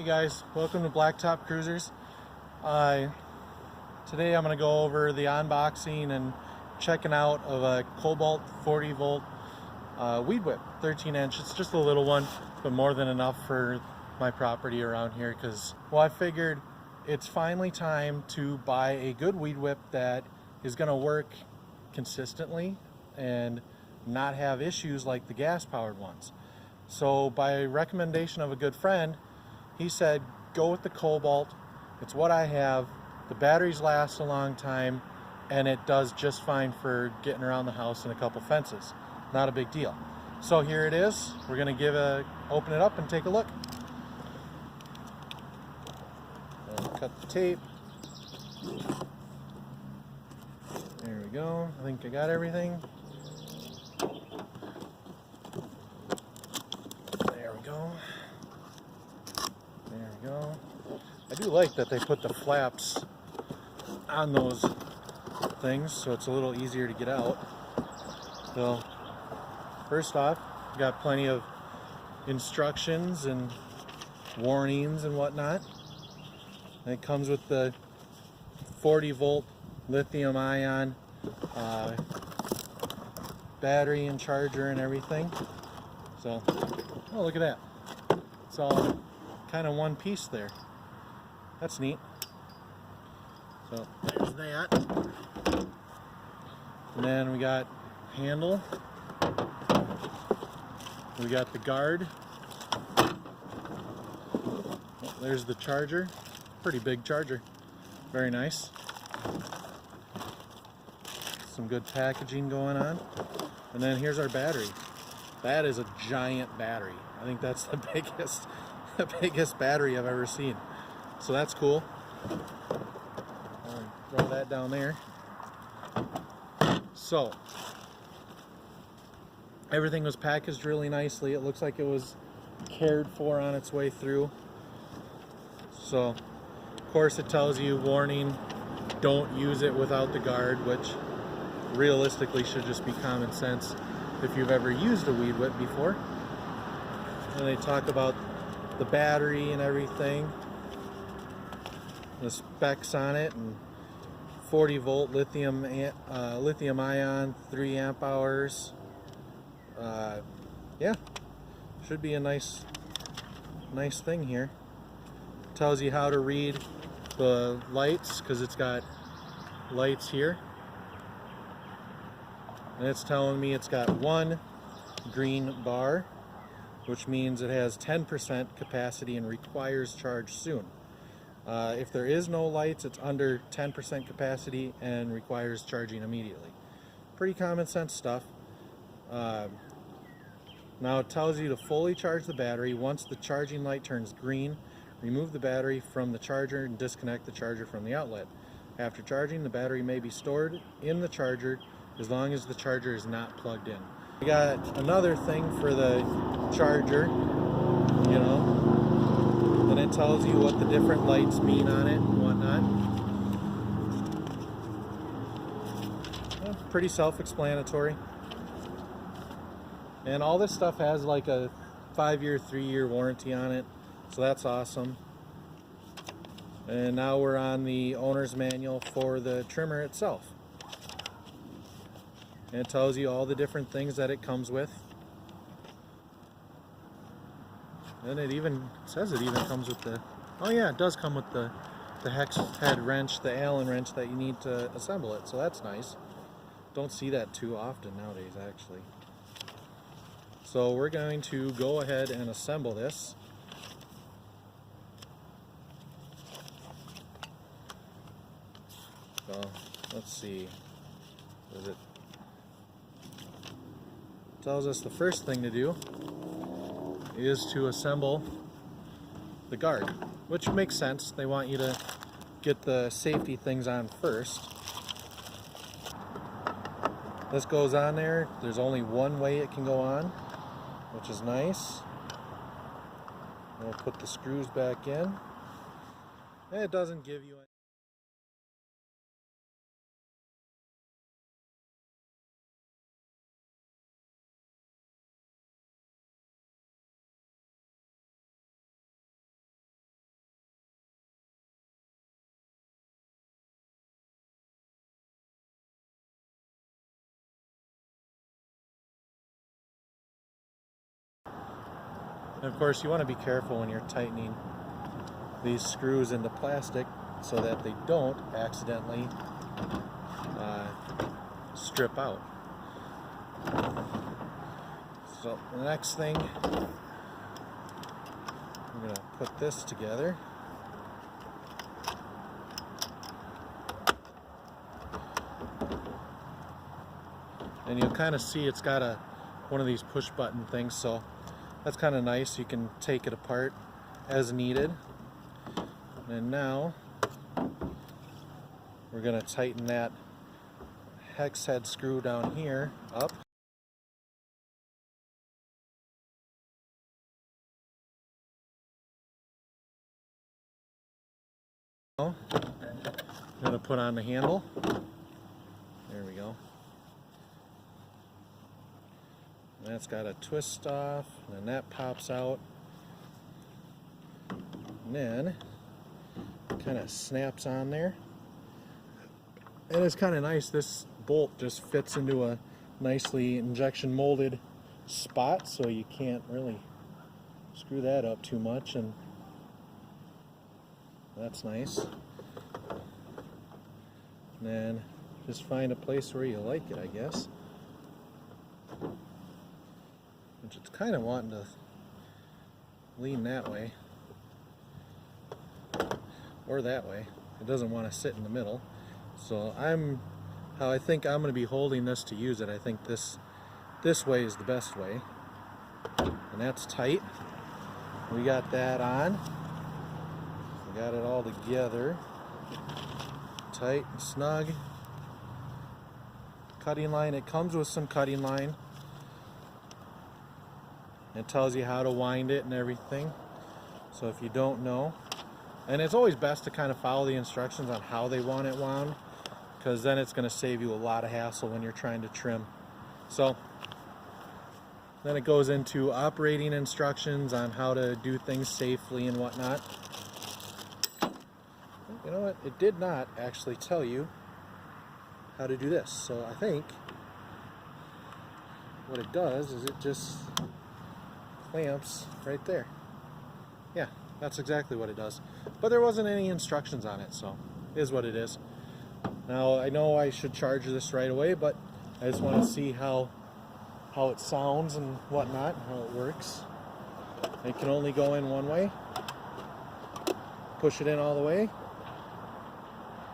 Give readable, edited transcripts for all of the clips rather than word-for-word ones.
Hey guys, welcome to Blacktop Cruisers. Today I'm going to go over the unboxing and checking out of a Kobalt 40 volt weed whip, 13 inch. It's just a little one, but more than enough for my property around here because, well, I figured it's finally time to buy a good weed whip that is going to work consistently and not have issues like the gas powered ones. So by recommendation of a good friend, he said go with the Kobalt. It's what I have. The batteries last a long time and it does just fine for getting around the house and a couple fences. Not a big deal. So here it is. We're going to open it up and take a look. Cut the tape. There we go. I think I got everything. There we go. There we go. I do like that they put the flaps on those things so it's a little easier to get out. So first off, we got plenty of instructions and warnings and whatnot. And it comes with the 40 volt lithium ion battery and charger and everything. So, oh, look at that. It's all kind of one piece there. That's neat. So there's that. And then we got handle. We got the guard. There's the charger. Pretty big charger. Very nice. Some good packaging going on. And then here's our battery. That is a giant battery. I think that's the biggest battery I've ever seen. So that's cool. I'll throw that down there. So everything was packaged really nicely. It looks like it was cared for on its way through. So of course it tells you, warning, don't use it without the guard, which realistically should just be common sense if you've ever used a weed whip before. And they talk about the battery and everything, the specs on it, and 40 volt lithium ion, 3 amp hours. Yeah, should be a nice thing here. Tells you how to read the lights because it's got lights here, and it's telling me it's got one green bar, which means it has 10% capacity and requires charge soon. If there is no lights, it's under 10% capacity and requires charging immediately. Pretty common sense stuff. Now it tells you to fully charge the battery. Once the charging light turns green, remove the battery from the charger and disconnect the charger from the outlet. After charging, the battery may be stored in the charger as long as the charger is not plugged in. We got another thing for the charger, you know, and it tells you what the different lights mean on it and whatnot. Well, pretty self-explanatory. And all this stuff has like a 5-year, 3-year warranty on it, so that's awesome. And now we're on the owner's manual for the trimmer itself. And it tells you all the different things that it comes with. And it even says it even comes with the, oh yeah, it does come with the hex head wrench, the Allen wrench that you need to assemble it, so that's nice. Don't see that too often nowadays, actually. So we're going to go ahead and assemble this. So let's see. It tells us the first thing to do is to assemble the guard, which makes sense. They want you to get the safety things on first. This goes on there. There's only one way it can go on, which is nice. We'll put the screws back in. And it doesn't give you any And of course, you want to be careful when you're tightening these screws into plastic so that they don't accidentally strip out. So the next thing, I'm going to put this together. And you'll kind of see it's got one of these push button things, so that's kind of nice. You can take it apart as needed. And now we're going to tighten that hex head screw down here up. I'm going to put on the handle. There we go. That's got a twist off, and then that pops out. And then it kind of snaps on there. And it's kind of nice, this bolt just fits into a nicely injection molded spot, so you can't really screw that up too much, and that's nice. And then just find a place where you like it, I guess. Which it's kind of wanting to lean that way or that way. It doesn't want to sit in the middle. So how I think I'm going to be holding this to use it, I think this way is the best way. And that's tight. We got that on. We got it all together. Tight and snug. Cutting line, it comes with some cutting line. It tells you how to wind it and everything. So if you don't know, and it's always best to kind of follow the instructions on how they want it wound, because then it's going to save you a lot of hassle when you're trying to trim. So then it goes into operating instructions on how to do things safely and whatnot. You know what? It did not actually tell you how to do this. So I think what it does is it just clamps right there. Yeah, that's exactly what it does. But there wasn't any instructions on it, so it is what it is. Now I know I should charge this right away, but I just want to see how it sounds and whatnot, how it works. It can only go in one way. Push it in all the way.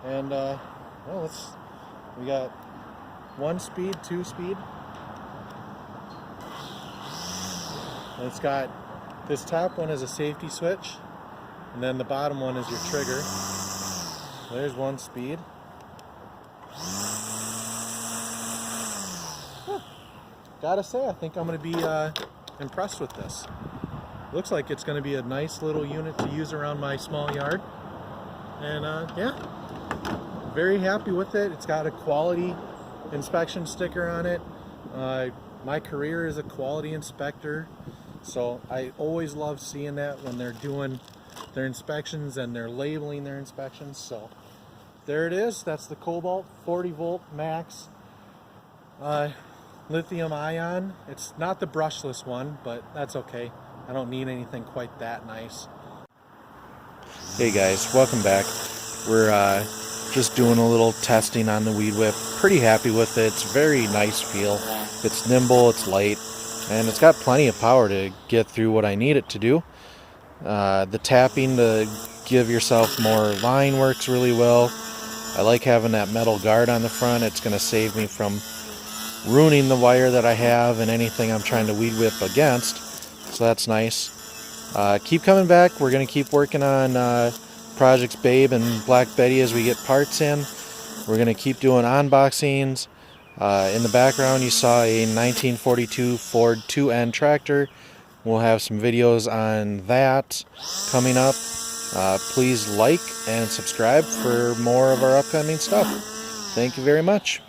And well, we got 1 speed, 2 speed. And it's got, this top one is a safety switch, and then the bottom one is your trigger. There's 1 speed. Gotta say, I think I'm going to be impressed with this. Looks like it's going to be a nice little unit to use around my small yard. And yeah, very happy with it. It's got a quality inspection sticker on it. My career is a quality inspector, so I always love seeing that when they're doing their inspections and they're labeling their inspections. So there it is. That's the Kobalt 40 volt max lithium ion. It's not the brushless one, but that's okay. I don't need anything quite that nice. Hey guys, welcome back. We're just doing a little testing on the Weed Whip. Pretty happy with it. It's very nice feel. It's nimble, it's light, and it's got plenty of power to get through what I need it to do. The tapping to give yourself more line works really well. I like having that metal guard on the front. It's going to save me from ruining the wire that I have and anything I'm trying to weed whip against. So that's nice. Keep coming back. We're going to keep working on Projects Babe and Black Betty as we get parts in. We're going to keep doing unboxings. In the background you saw a 1942 Ford 2N tractor. We'll have some videos on that coming up. Please like and subscribe for more of our upcoming stuff. Thank you very much.